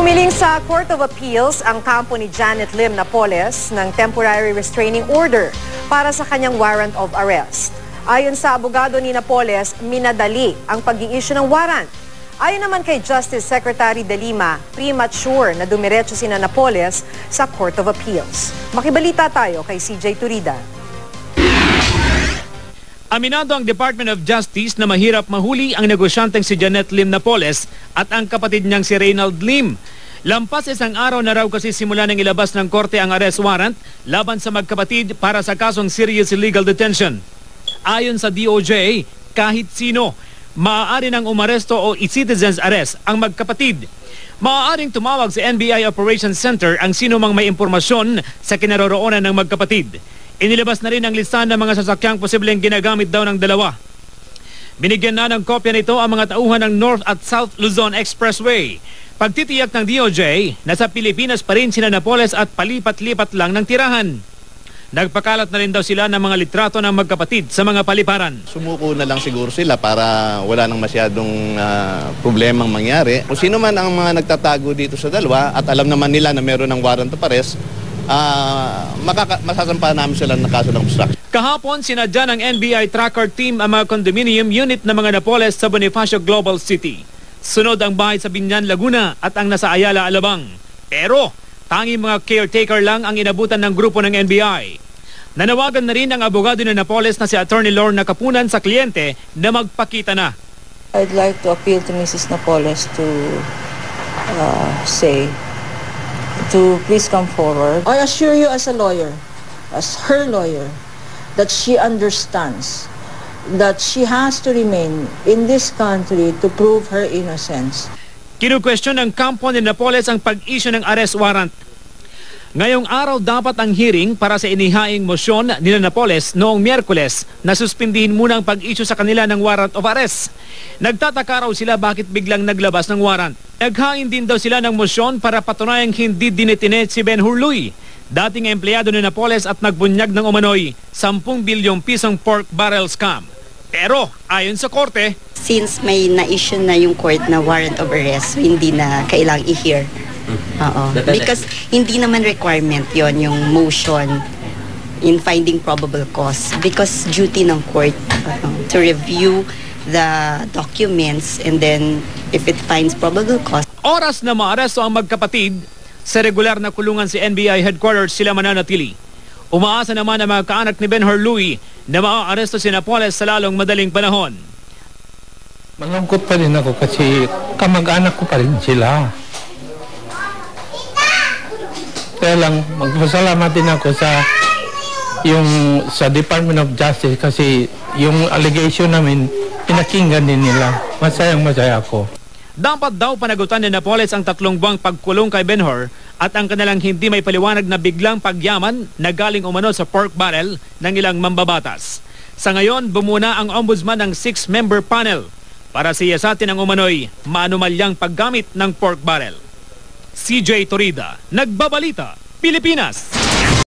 Humiling sa Court of Appeals ang kampo ni Janet Lim Napoles ng temporary restraining order para sa kanyang warrant of arrest. Ayon sa abogado ni Napoles, minadali ang pag-i-issue ng warrant. Ayon naman kay Justice Secretary De Lima, premature na dumiretso sina Napoles sa Court of Appeals. Makibalita tayo kay CJ Turida. Aminado ang Department of Justice na mahirap mahuli ang negosyanteng si Janet Lim Napoles at ang kapatid niyang si Reynald Lim. Lampas isang araw na raw kasi simula nang ilabas ng korte ang arrest warrant laban sa magkapatid para sa kasong serious illegal detention. Ayon sa DOJ, kahit sino, maaari nang umaresto o i-citizens arrest ang magkapatid. Maaaring tumawag sa NBI Operations Center ang sino mang may impormasyon sa kinaroroonan ng magkapatid. Inilabas na rin ang listahan ng mga sasakyang posibleng ginagamit daw ng dalawa. Binigyan na ng kopya nito ang mga tauhan ng North at South Luzon Expressway. Pagtitiyak ng DOJ na sa Pilipinas pa rin sina Napoles at palipat-lipat lang ng tirahan. Nagpakalat na rin daw sila ng mga litrato ng magkapatid sa mga paliparan. Sumuko na lang siguro sila para wala nang masyadong problemang mangyari. Kung sino man ang mga nagtatago dito sa dalawa at alam naman nila na meron ng warrant of arrest, masasampa namin sila ng kaso ng obstruction. Kahapon, sinadya ng NBI tracker team ang mga condominium unit ng mga Napoles sa Bonifacio Global City. Sunod ang bahay sa Binyan, Laguna at ang nasa Ayala, Alabang. Pero, tanging mga caretaker lang ang inabutan ng grupo ng NBI. Nanawagan na rin ang abogado ng Napoles na si Attorney Lorna Kapunan sa kliyente na magpakita na. I'd like to appeal to Mrs. Napoles to say to please come forward. I assure you as a lawyer, as her lawyer, that she understands that she has to remain in this country to prove her innocence. Kinu-question ng kampo ni Napoles ang pag-issue ng arrest warrant. Ngayong araw dapat ang hearing para sa inihaing motion ni Napoles noong Miyerkules na suspindihin muna ang pag-issue sa kanila ng warrant of arrest. Nagtataka raw sila bakit biglang naglabas ng warrant. Naghain din daw sila ng motion para patunayang hindi dinetine si Ben Hurluy, dating empleyado ni Napoles at nagbunyag ng umano'y 10 bilyong pisong pork barrel scam. Pero ayon sa korte, since may na-issue na yung court na warrant of arrest, hindi na kailangang i-hear. Because hindi naman requirement yon yung motion in finding probable cause, because duty ng court to review the documents and then if it finds probable cause. Oras na maaresto ang magkapatid, sa regular na kulungan si NBI headquarters sila mananatili. Umaasa naman ang mga kaanak ni Ben Hurluy na maaaresto si Napoles sa lalong madaling panahon. Malungkot pa rin ako kasi kamag-anak ko pa rin sila. Kaya lang, magpasalamat din ako sa Department of Justice kasi yung allegation namin, pinakinggan din nila. Masayang-masaya ako. Dapat daw panagutan ni Napoles ang 3 buwang pagkulong kay Benhur at ang kanilang hindi may paliwanag na biglang pagyaman na galing umano sa pork barrel ng ilang mambabatas. Sa ngayon, bumuna ang ombudsman ng 6-member panel para siyasatin ang umano'y maanumalyang paggamit ng pork barrel. CJ Turida, Nagbabalita, Pilipinas.